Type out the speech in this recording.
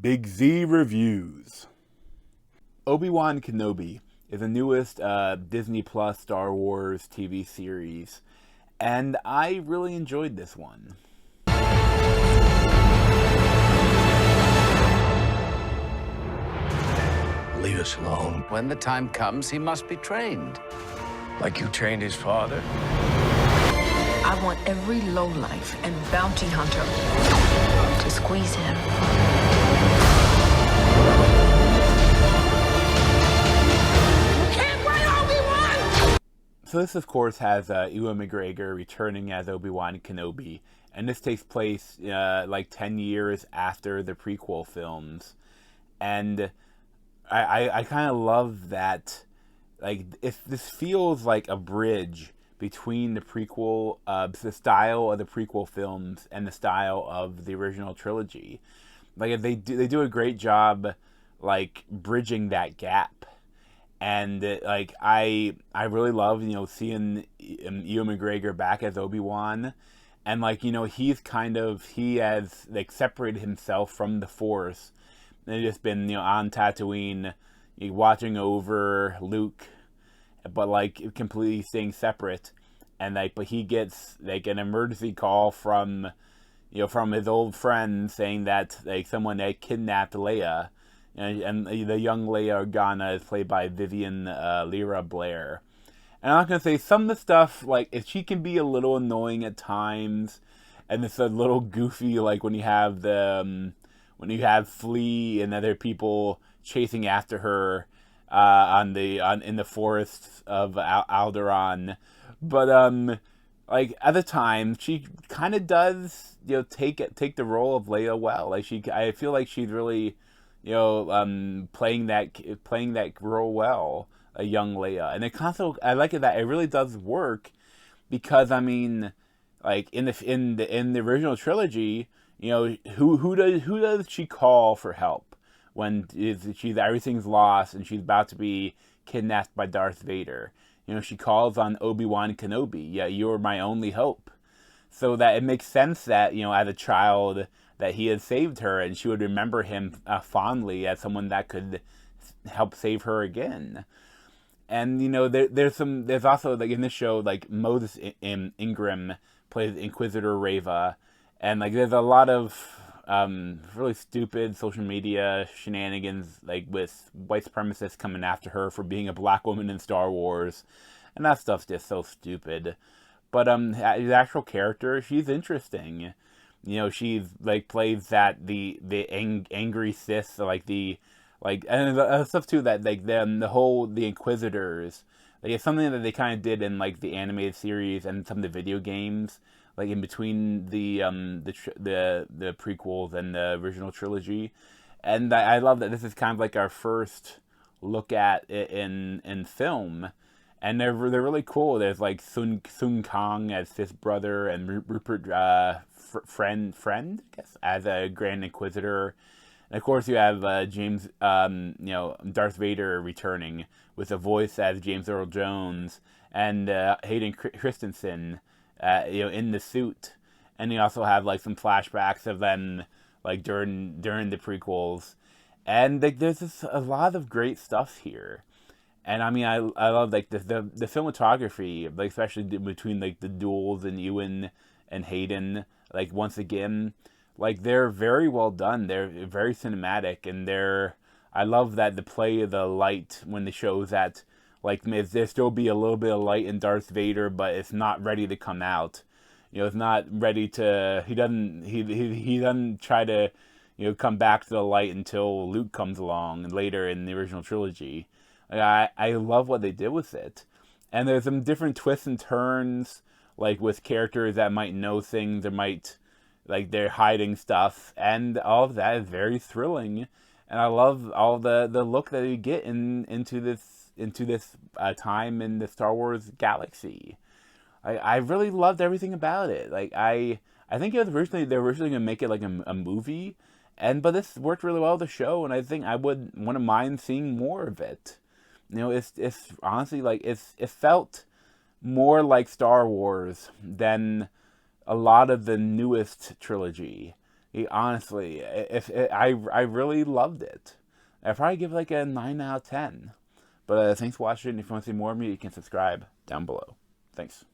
Big Z Reviews. Obi-Wan Kenobi is the newest Disney Plus Star Wars TV series, and I really enjoyed this one. Leave us alone. When the time comes, he must be trained. Like you trained his father? I want every lowlife and bounty hunter to squeeze him. You can't run Obi-Wan! So this, of course, has Ewan McGregor returning as Obi-Wan Kenobi, and this takes place like 10 years after the prequel films. And I kind of love that, like, if this feels like a bridge between the prequel, the style of the prequel films and the style of the original trilogy. Like, they do a great job, like, bridging that gap. And like, I really love, seeing Ewan McGregor back as Obi-Wan, and like, he has like separated himself from the Force, and just been on Tatooine, watching over Luke, but like completely staying separate. And like, but he gets like an emergency call from from his old friend saying that like someone had kidnapped Leia, and the young Leia Organa is played by Vivian Lyra Blair. And I'm not gonna say some of the stuff, like, if she can be a little annoying at times, and it's a little goofy, like when you have Flea and other people chasing after her in the forests of Alderaan. But like at the time, she kind of does take the role of Leia well. Like, I feel like she's really playing that role well, a young Leia. And I like it that it really does work, because I mean, like in the original trilogy, who does she call for help when everything's lost and she's about to be kidnapped by Darth Vader? She calls on Obi-Wan Kenobi. Yeah, you're my only hope. So that it makes sense that, as a child, that he had saved her, and she would remember him fondly as someone that could help save her again. And, there's also, like, in this show, like, Moses Ingram plays Inquisitor Reva, and, like, there's a lot of really stupid social media shenanigans, like with white supremacists coming after her for being a black woman in Star Wars, and that stuff's just so stupid. But the actual character, she's interesting. She's like plays that the angry Sith, and the stuff too, that like the Inquisitors, like, it's something that they kind of did in like the animated series and some of the video games, like in between the prequels and the original trilogy. And I love that this is kind of like our first look at it in film, and they're really cool. There's like Sun Kang as Sith's brother, and Rupert friend I guess, as a Grand Inquisitor. And of course you have James Darth Vader returning with a voice as James Earl Jones, and Hayden Christensen in the suit. And you also have like some flashbacks of them like during the prequels, and like there's just a lot of great stuff here. And I mean, I love like the cinematography, like especially between like the duels and Ewan and Hayden. Like, once again, like, they're very well done. They're very cinematic, and I love that the play of the light when they shows that, like, there still be a little bit of light in Darth Vader, but it's not ready to come out. It's not ready to. He doesn't try to, come back to the light until Luke comes along, and later in the original trilogy. Like, I love what they did with it, and there's some different twists and turns, like with characters that might know things, or might, like, they're hiding stuff, and all of that is very thrilling. And I love all the look that you get into this time in the Star Wars galaxy. I really loved everything about it. Like, I think they were originally gonna make it like a movie, but this worked really well, the show, and I think I wouldn't mind seeing more of it. It's honestly, like, it felt more like Star Wars than a lot of the newest trilogy. Honestly, I really loved it. I'd probably give it like a 9 out of 10. But thanks for watching. If you want to see more of me, you can subscribe down below. Thanks.